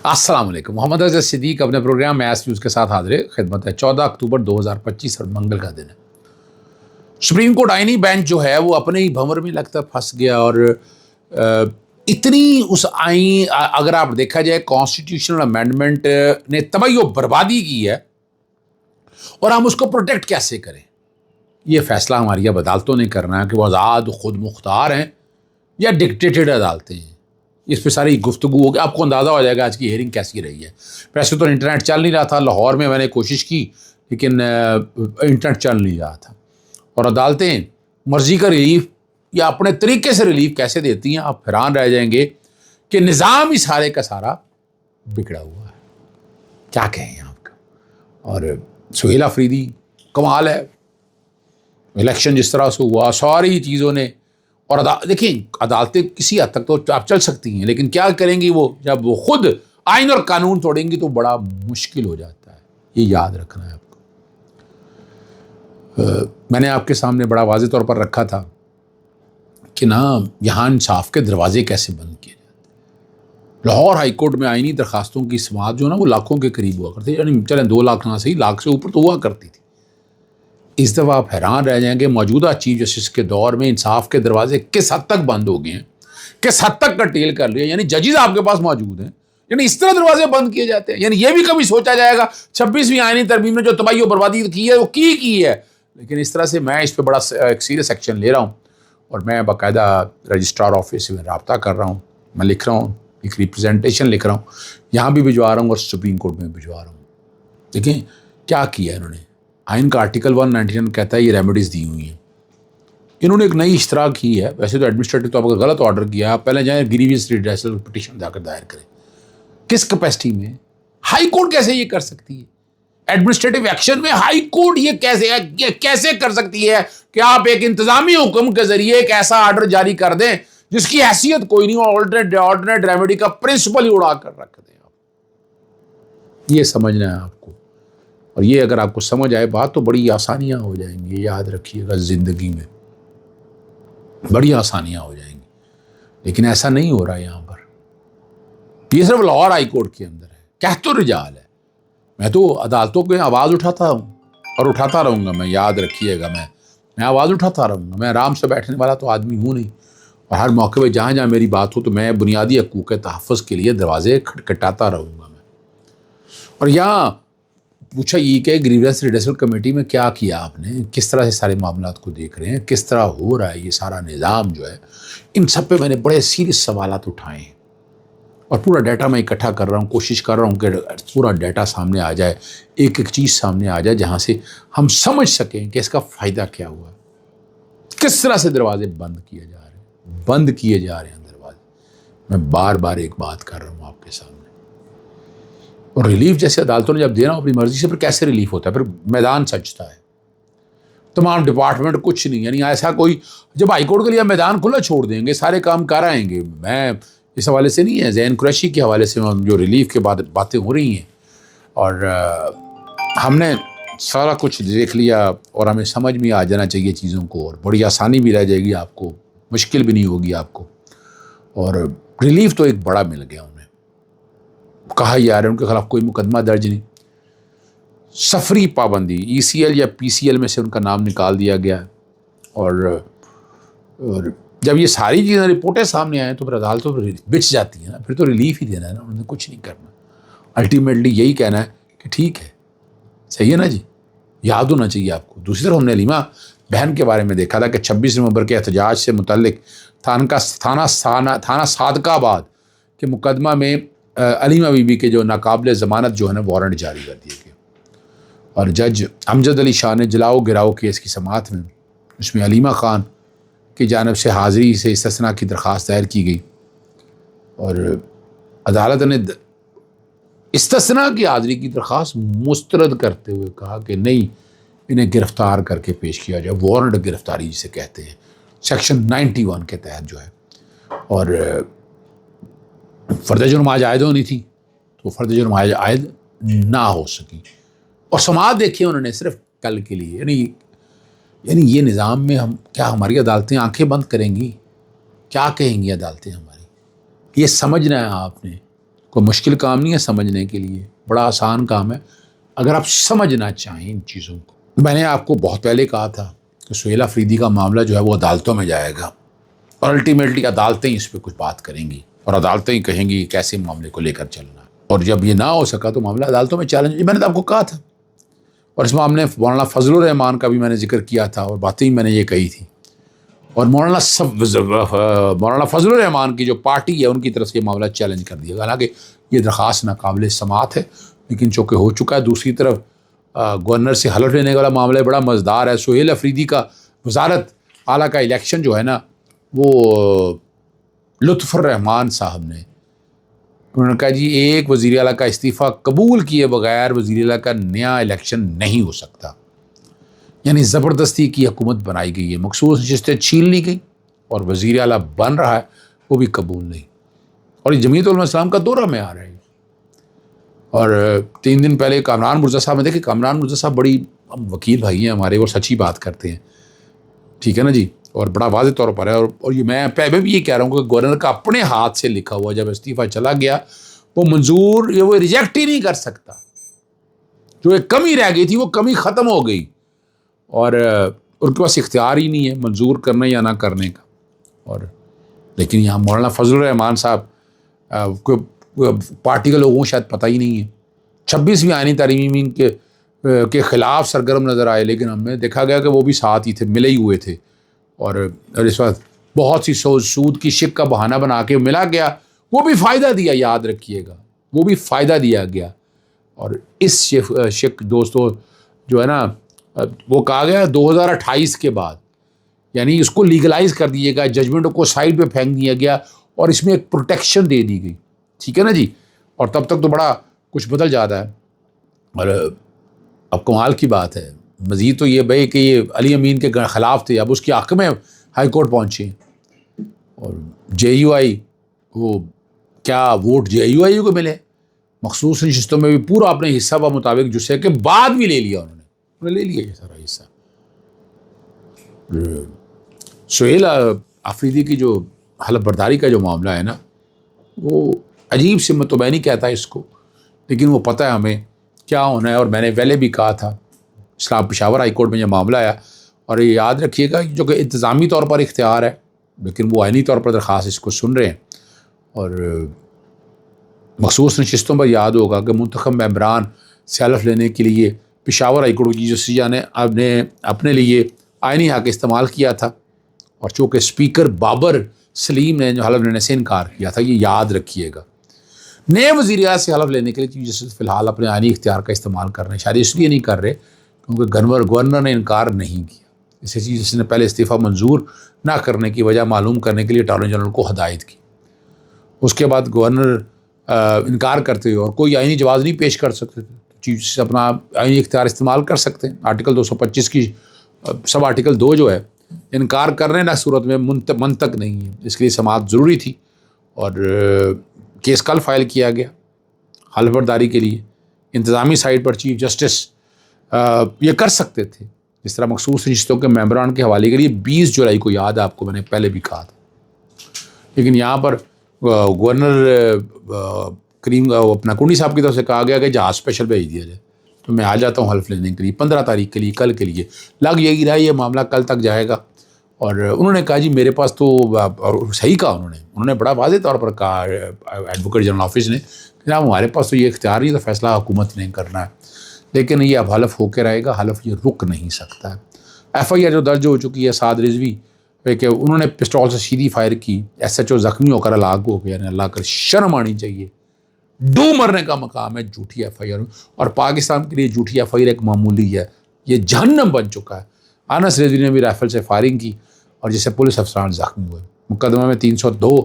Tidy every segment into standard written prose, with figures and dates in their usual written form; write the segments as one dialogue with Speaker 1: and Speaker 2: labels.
Speaker 1: السلام علیکم. محمد اظہر صدیق اپنے پروگرام میاس نیوز کے ساتھ حاضر خدمت ہے. 14 اکتوبر 2025 اور منگل کا دن ہے. سپریم کورٹ آئینی بینچ جو ہے وہ اپنے ہی بھنور میں لگتا پھنس گیا اور اتنی اس آئین اگر آپ دیکھا جائے کانسٹیٹیوشنل امینڈمنٹ نے تباہی و بربادی کی ہے اور ہم اس کو پروٹیکٹ کیسے کریں. یہ فیصلہ ہماری اب عدالتوں نے کرنا ہے کہ وہ آزاد خود مختار ہیں یا ڈکٹیٹڈ عدالتیں ہیں. اس پہ ساری گفتگو ہوگی. آپ کو اندازہ ہو جائے گا آج کی ہیئرنگ کیسی رہی ہے. ویسے تو انٹرنیٹ چل نہیں رہا تھا. لاہور میں نے کوشش کی لیکن انٹرنیٹ چل نہیں رہا تھا. اور عدالتیں مرضی کا ریلیف یا اپنے طریقے سے ریلیف کیسے دیتی ہیں آپ حیران رہ جائیں گے کہ نظام ہی سارے کا سارا بگڑا ہوا ہے. کیا کہیں آپ کا. اور سہیل آفریدی کمال ہے. الیکشن جس طرح سے ہوا ساری چیزوں نے اور دیکھیں عدالتیں کسی حد تک تو آپ چل سکتی ہیں لیکن کیا کریں گی وہ جب وہ خود آئین اور قانون توڑیں گی تو بڑا مشکل ہو جاتا ہے. یہ یاد رکھنا ہے آپ کو. میں نے آپ کے سامنے بڑا واضح طور پر رکھا تھا کہ نا یہاں انصاف کے دروازے کیسے بند کیے جاتے. لاہور ہائی کورٹ میں آئینی درخواستوں کی سماعت جو نا وہ لاکھوں کے قریب ہوا کرتی, یعنی چلیں 2 لاکھ نہ صحیح لاکھ سے اوپر تو ہوا کرتی تھی. اس دفعہ آپ حیران رہ جائیں گے موجودہ چیف جسٹس کے دور میں انصاف کے دروازے کس حد تک بند ہو گئے ہیں, کس حد تک کٹیل کر لیے. یعنی ججز آپ کے پاس موجود ہیں, یعنی اس طرح دروازے بند کیے جاتے ہیں. یعنی یہ بھی کبھی سوچا جائے گا 26ویں آئینی ترمیم نے جو تباہی و بربادی کی ہے وہ کی ہے. لیکن اس طرح سے میں اس پہ بڑا ایک سیریس ایکشن لے رہا ہوں اور میں باقاعدہ رجسٹرار آفس سے رابطہ کر رہا ہوں. میں لکھ رہا ہوں, ایک ریپرزنٹیشن لکھ رہا ہوں, یہاں بھی بھجوا رہا ہوں اور سپریم کورٹ میں بھجوا رہا ہوں. دیکھیں کیا کیا انہوں نے. آئین کا آرٹیکل 199 کہتا ہے یہ ریمیڈیز دی ہوئی ہیں. انہوں نے ایک نئی اشتراح کی ہے. ویسے تو ایڈمنسٹریٹو تو آپ کا غلط آرڈر کیا ہے, آپ پہلے جائیں گریویس ریڈریسل پٹیشن جا کر دائر کریں. کس کیپیسٹی میں ہائی کورٹ کیسے یہ کر سکتی ہے؟ ایڈمنسٹریٹو ایکشن میں ہائی کورٹ یہ کیسے کر سکتی ہے کہ آپ ایک انتظامی حکم کے ذریعے ایک ایسا آرڈر جاری کر دیں جس کی حیثیت کوئی نہیں اور آلٹرنیٹ ریمیڈی کا پرنسپل ہی اڑا کر رکھ دیں. آپ یہ سمجھنا ہے آپ کو. اور یہ اگر آپ کو سمجھ آئے بات تو بڑی آسانیاں ہو جائیں گی. یاد رکھیے گا زندگی میں بڑی آسانیاں ہو جائیں گی. لیکن ایسا نہیں ہو رہا یہاں پر. یہ صرف لاہور ہائی کورٹ کے اندر ہے. کہہ تو رجال ہے. میں تو عدالتوں پہ آواز اٹھاتا ہوں اور اٹھاتا رہوں گا. میں یاد رکھیے گا میں آواز اٹھاتا رہوں گا. میں آرام سے بیٹھنے والا تو آدمی ہوں نہیں. اور ہر موقع پہ جہاں جہاں میری بات ہو تو میں بنیادی حقوق کے تحفظ کے لیے دروازے کھٹکھٹاتا رہوں گا. میں اور یہاں پوچھا یہ کہ گریویس ریڈریسل کمیٹی میں کیا کیا آپ نے, کس طرح سے سارے معاملات کو دیکھ رہے ہیں, کس طرح ہو رہا ہے یہ سارا نظام جو ہے. ان سب پہ میں نے بڑے سیریس سوالات اٹھائے ہیں اور پورا ڈیٹا میں اکٹھا کر رہا ہوں. کوشش کر رہا ہوں کہ پورا ڈیٹا سامنے آ جائے, ایک ایک چیز سامنے آ جائے جہاں سے ہم سمجھ سکیں کہ اس کا فائدہ کیا ہوا, کس طرح سے دروازے بند کیے جا رہے ہیں دروازے. میں بار بار ایک بات کر رہا ہوں آپ کے سامنے. اور ریلیف جیسے عدالتوں نے جب دینا ہو اپنی مرضی سے, پھر کیسے ریلیف ہوتا ہے؟ پھر میدان سجتا ہے. تمام ڈپارٹمنٹ کچھ نہیں, یعنی ایسا کوئی جب ہائی کورٹ کے لیے میدان کھلا چھوڑ دیں گے سارے کام کر آئیں گے. میں اس حوالے سے نہیں ہے, ذہن قریشی کے حوالے سے جو ریلیف کے بعد باتیں ہو رہی ہیں اور ہم نے سارا کچھ دیکھ لیا اور ہمیں سمجھ میں آ جانا چاہیے چیزوں کو, اور بڑی آسانی بھی رہ جائے گی آپ کو, مشکل بھی نہیں ہوگی آپ کو. اور ریلیف تو ایک بڑا مل گیا. انہیں کہا جا رہا ہے ان کے خلاف کوئی مقدمہ درج نہیں. سفری پابندی ECL یا PCL میں سے ان کا نام نکال دیا گیا. اور جب یہ ساری چیزیں رپورٹیں سامنے آئیں تو پھر عدالتوں پر بچ جاتی ہیں نا. پھر تو ریلیف ہی دینا ہے نا, انہوں نے کچھ نہیں کرنا. الٹیمیٹلی یہی کہنا ہے کہ ٹھیک ہے, صحیح ہے نا جی. یاد ہونا چاہیے آپ کو. دوسری طرف ہم نے علیمہ بہن کے بارے میں دیکھا تھا کہ 26 نومبر کے احتجاج سے متعلق تھانہ صادقہ آباد کے مقدمہ میں علیمہ بی بی کے جو ناقابل ضمانت جو ہے نا وارنٹ جاری کر دیے گئے. اور جج امجد علی شاہ نے جلاؤ گراؤ کیس کی سماعت میں اس میں علیمہ خان کی جانب سے حاضری سے استثناء کی درخواست دائر کی گئی اور عدالت نے استثناء کی حاضری کی درخواست مسترد کرتے ہوئے کہا کہ نہیں, انہیں گرفتار کر کے پیش کیا جائے. وارنٹ گرفتاری جسے کہتے ہیں سیکشن 91 کے تحت جو ہے. اور فرد جرم آج عائد ہونی تھی تو فرد جرم آج عائد نہ ہو سکی. اور سماعت دیکھی انہوں نے صرف کل کے لیے. یعنی یہ نظام میں ہماری عدالتیں آنکھیں بند کریں گی؟ کیا کہیں گی عدالتیں ہماری؟ یہ سمجھنا ہے آپ نے. کوئی مشکل کام نہیں ہے سمجھنے کے لیے، بڑا آسان کام ہے اگر آپ سمجھنا چاہیں ان چیزوں کو۔ میں نے آپ کو بہت پہلے کہا تھا کہ سہیل آفریدی کا معاملہ جو ہے وہ عدالتوں میں جائے گا، اور الٹیمیٹلی عدالتیں اس پہ کچھ بات کریں گی، اور عدالتیں کہیں گی کیسے معاملے کو لے کر چلنا ہے، اور جب یہ نہ ہو سکا تو معاملہ عدالتوں میں چیلنج، میں نے تو آپ کو کہا تھا۔ اور اس معاملے میں مولانا فضل الرحمان کا بھی میں نے ذکر کیا تھا، اور باتیں میں نے یہ کہی تھی، اور مولانا فضل الرحمان کی جو پارٹی ہے ان کی طرف سے یہ معاملہ چیلنج کر دیا، حالانکہ یہ درخواست ناقابل سماعت ہے، لیکن چونکہ ہو چکا ہے۔ دوسری طرف گورنر سے حلف لینے والا معاملہ بڑا مزدار ہے۔ سہیل آفریدی کا وزارت اعلیٰ کا الیکشن جو ہے نا، وہ لطف الرحمان صاحب نے، انہوں نے کہا جی ایک وزیر اعلیٰ کا استعفیٰ قبول کیے بغیر وزیر اعلیٰ کا نیا الیکشن نہیں ہو سکتا، یعنی زبردستی کی حکومت بنائی گئی ہے، مخصوص نشستیں چھین لی گئی، اور وزیر اعلیٰ بن رہا ہے وہ بھی قبول نہیں، اور یہ جمعیت علماء اسلام کا دورہ میں آ رہا ہے۔ اور 3 دن پہلے کامران مرزا صاحب نے، دیکھیں کامران مرزا صاحب بڑی وکیل بھائی ہیں ہمارے، اور سچی بات کرتے ہیں، ٹھیک ہے نا جی، اور بڑا واضح طور پر ہے، اور یہ میں بھی یہ کہہ رہا ہوں کہ گورنر کا اپنے ہاتھ سے لکھا ہوا جب استعفیٰ چلا گیا وہ منظور، یہ وہ ریجیکٹ ہی نہیں کر سکتا، جو ایک کمی رہ گئی تھی وہ کمی ختم ہو گئی، اور ان کے پاس اختیار ہی نہیں ہے منظور کرنے یا نہ کرنے کا۔ اور لیکن یہاں مولانا فضل الرحمان صاحب کو پارٹی کے لوگوں کو شاید پتہ ہی نہیں ہے، 26ویں آئینی ترمیم کے خلاف سرگرم نظر آئے، لیکن ہم نے دیکھا گیا کہ وہ بھی ساتھ ہی تھے، ملے ہی ہوئے تھے، اور اس وقت بہت سی سود کی شک کا بہانہ بنا کے ملا گیا، وہ بھی فائدہ دیا، یاد رکھیے گا وہ بھی فائدہ دیا گیا۔ اور اس شک دوستو جو ہے نا، وہ کہا گیا 2028 کے بعد، یعنی اس کو لیگلائز کر دیے گا، ججمنٹ کو سائڈ پہ پھینک دیا گیا، اور اس میں ایک پروٹیکشن دے دی گئی، ٹھیک ہے نا جی، اور تب تک تو بڑا کچھ بدل جاتا ہے۔ اور اب کمال کی بات ہے، مزید تو یہ بھائی کہ یہ علی امین کے خلاف تھے، اب اس کے حق میں ہائی کورٹ پہنچے، اور جے یو آئی، وہ کیا ووٹ جے یو آئی کو ملے، مخصوص نشستوں میں بھی پورا اپنے حصہ و مطابق جسے کے بعد بھی لے لیا، انہوں نے لے لیا یہ سارا حصہ۔ سہیل آفریدی کی جو حلف برداری کا جو معاملہ ہے نا، وہ عجیب سے، میں تو میں نہیں کہتا اس کو، لیکن وہ پتہ ہے ہمیں کیا ہونا ہے، اور میں نے پہلے بھی کہا تھا اسلام پشاور ہائی کورٹ میں یہ معاملہ آیا، اور یہ یاد رکھیے گا جو کہ انتظامی طور پر اختیار ہے، لیکن وہ آئینی طور پر درخواست اس کو سن رہے ہیں، اور مخصوص نشستوں پر یاد ہوگا کہ منتخب ممبران سے حلف لینے کے لیے پشاور ہائی کورٹ کی جسٹس نے اپنے لیے آئینی حق استعمال کیا تھا، اور چونکہ اسپیکر بابر سلیم نے جو حلف لینے سے انکار کیا تھا، یہ یاد رکھیے گا۔ نئے وزیر اعلیٰ سے حلف لینے کے لیے چیف جسٹس فی الحال اپنے آئینی اختیار کا استعمال کر رہے ہیں، شاید اس لیے نہیں کر رہے کیونکہ گورنر نے انکار نہیں کیا، اسے چیف جسٹس نے پہلے استعفیٰ منظور نہ کرنے کی وجہ معلوم کرنے کے لیے اٹارنی جنرل کو ہدایت کی، اس کے بعد گورنر انکار کرتے ہوئے اور کوئی آئینی جواز نہیں پیش کر سکتے تھے، چیف جسٹس اپنا آئینی اختیار استعمال کر سکتے ہیں، آرٹیکل 225 کی سب آرٹیکل 2 جو ہے، انکار کرنے نہ صورت میں منطق نہیں ہے، اس کے لیے سماعت ضروری تھی، اور کیس کل فائل کیا گیا حلف برداری کے لیے۔ انتظامی سائٹ پر چیف جسٹس یہ کر سکتے تھے، جس طرح مخصوص نشستوں کے ممبران کے حوالے کے لیے 20 جولائی کو، یاد ہے آپ کو، میں نے پہلے بھی کہا تھا، لیکن یہاں پر گورنر کریم اپنا کنڈی صاحب کی طرف سے کہا گیا کہ جہاز اسپیشل بھیج دیا جائے، تو میں آ جاتا ہوں حلف لینے کے لیے 15 تاریخ کے لیے، کل کے لیے لگ یہی رہا، یہ معاملہ کل تک جائے گا۔ اور انہوں نے کہا جی میرے پاس تو، اور صحیح کہا انہوں نے بڑا واضح طور پر کہا ایڈوکیٹ جنرل آفس نے، جناب ہمارے پاس تو یہ اختیار نہیں، تو فیصلہ حکومت نے کرنا ہے، لیکن یہ اب حلف ہو کے رہے گا، حلف یہ رک نہیں سکتا ہے۔ ایف آئی آر جو درج ہو چکی ہے سعد رضوی کہ انہوں نے پسٹول سے سیدھی فائر کی، ایس ایچ او زخمی ہو کر ہلاک ہو گیا، اللہ کر شرم آنی چاہیے، ڈو مرنے کا مقام ہے جھوٹی ایف آئی آر، اور پاکستان کے لیے جھوٹی ایف آئی آر ایک معمولی ہے، یہ جہنم بن چکا ہے۔ انس رضوی نے بھی رائفل سے فائرنگ کی، اور جس سے پولیس افسران زخمی ہوئے، مقدمہ میں 302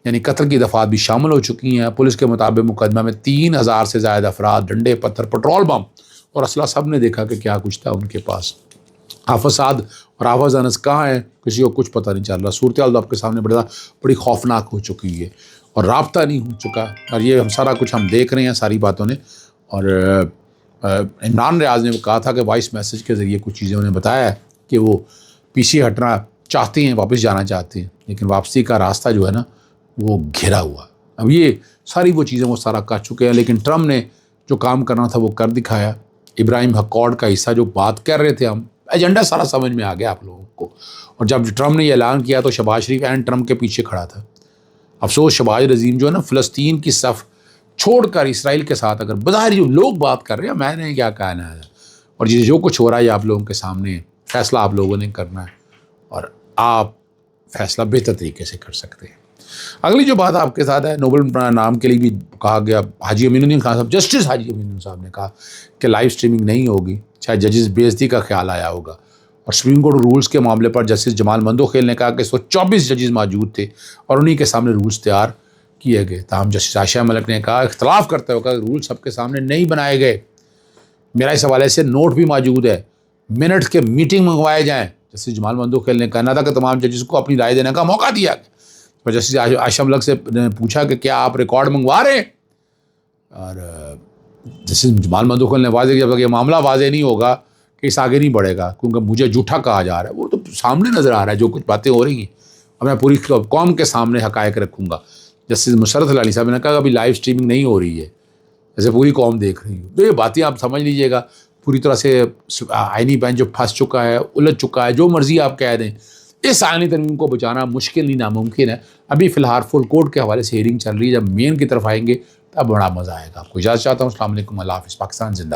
Speaker 1: یعنی قتل کی دفعات بھی شامل ہو چکی ہیں۔ پولیس کے مطابق مقدمہ میں 3000 سے زائد افراد، ڈنڈے، پتھر، پٹرول بم اور اسلحہ، سب نے دیکھا کہ کیا کچھ تھا ان کے پاس۔ حافظ سعد اور حافظ انس کہاں ہیں، کسی کو کچھ پتہ نہیں چل رہا، صورتحال تو آپ کے سامنے بڑی خوفناک ہو چکی ہے، اور رابطہ نہیں ہو چکا، اور یہ ہم سارا کچھ ہم دیکھ رہے ہیں ساری باتوں نے۔ اور عمران ریاض نے کہا تھا کہ وائس میسج کے ذریعے کچھ چیزیں انہیں بتایا ہے کہ وہ پیچھے ہٹنا چاہتے ہیں، واپس جانا چاہتے ہیں، لیکن واپسی کا راستہ جو ہے نا وہ گھرا ہوا۔ اب یہ ساری وہ چیزیں وہ سارا کر چکے ہیں، لیکن ٹرمپ نے جو کام کرنا تھا وہ کر دکھایا۔ ابراہیم اکارڈ کا حصہ جو بات کر رہے تھے ہم، ایجنڈا سارا سمجھ میں آ گیا آپ لوگوں کو، اور جب ٹرمپ نے یہ اعلان کیا تو شہباز شریف اینڈ ٹرمپ کے پیچھے کھڑا تھا۔ افسوس شہباز عظیم جو ہے نا فلسطین کی صف چھوڑ کر اسرائیل کے ساتھ اگر بظاہر جو لوگ بات کر رہے ہیں، میں نے کیا کہنا ہے، اور جو کچھ ہو رہا ہے یہ آپ لوگوں کے سامنے فیصلہ آپ لوگوں نے کرنا ہے، اور آپ فیصلہ بہتر طریقے سے کر سکتے ہیں۔ اگلی جو بات آپ کے ساتھ ہے، نوبل نام کے لیے بھی کہا گیا، حاجی امین الدین خان صاحب، جسٹس حاجی امین الدین صاحب نے کہا کہ لائیو اسٹریمنگ نہیں ہوگی، شاید ججز بےعزتی کا خیال آیا ہوگا، اور سپریم کورٹ رولز کے معاملے پر جسٹس جمال مندوخیل نے کہا کہ 124 ججز موجود تھے اور انہی کے سامنے رولز تیار کیے گئے، تاہم جسٹس عائشہ ملک نے کہا اختلاف کرتے ہوئے کہ رول سب کے سامنے نہیں بنائے گئے، میرا اس حوالے سے نوٹ بھی موجود ہے، منٹ کے میٹنگ منگوائے جائیں۔ جسٹس جمال مندوخیل نے کہا تھا کہ تمام ججز کو اپنی رائے دینے کا موقع دیا گیا، اور جسٹس عائشہ ملک سے نے پوچھا کہ کیا آپ ریکارڈ منگوا رہے ہیں، اور جسٹس جمال مندوخیل نے واضح کیا کہ یہ معاملہ واضح نہیں ہوگا کہ اس آگے نہیں بڑھے گا، کیونکہ مجھے جھوٹا کہا جا رہا ہے، وہ تو سامنے نظر آ رہا ہے جو کچھ باتیں ہو رہی ہیں، اور میں پوری قوم کے سامنے حقائق رکھوں گا۔ جسٹس مسرت علی صاحب نے کہا کہ ابھی لائیو اسٹریمنگ نہیں ہو رہی ہے، جیسے پوری قوم دیکھ رہی ہے، تو یہ باتیں آپ سمجھ لیجئے گا، پوری طرح سے آئینی بینچ جو پھنس چکا ہے، الجھ چکا ہے، جو مرضی آپ کہہ دیں، اس آئینی ترمیم کو بچانا مشکل نہیں ناممکن ہے۔ ابھی فی الحال فل کورٹ کے حوالے سے ہیئرنگ چل رہی ہے، جب مین کی طرف آئیں گے تب بڑا مزہ آئے گا۔ آپ کو اجازت چاہتا ہوں، السلام علیکم، اللہ حافظ، پاکستان زندہ۔